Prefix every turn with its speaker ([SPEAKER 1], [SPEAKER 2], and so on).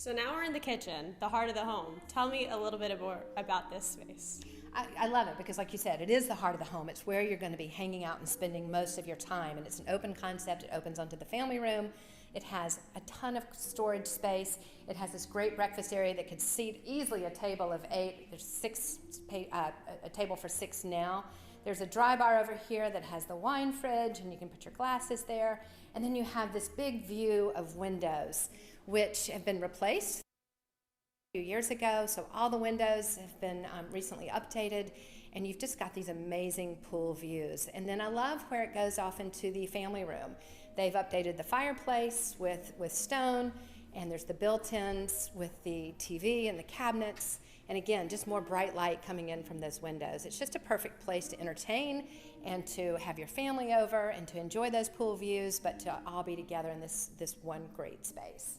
[SPEAKER 1] So now we're in the kitchen, the heart of the home. Tell me a little bit more about this space.
[SPEAKER 2] I love it because, like you said, it is the heart of the home. It's where you're going to be hanging out and spending most of your time. And it's an open concept. It opens onto the family room. It has a ton of storage space. It has this great breakfast area that could seat easily a table of 8. There's a table for 6 now. There's a dry bar over here that has the wine fridge, and you can put your glasses there. And then you have this big view of windows, which have been replaced few years ago, so all the windows have been recently updated, and you've just got these amazing pool views. And then I love where it goes off into the family room. They've updated the fireplace with stone, and there's the built-ins with the TV and the cabinets, and again, just more bright light coming in from those windows. It's just a perfect place to entertain and to have your family over and to enjoy those pool views, but to all be together in this one great space.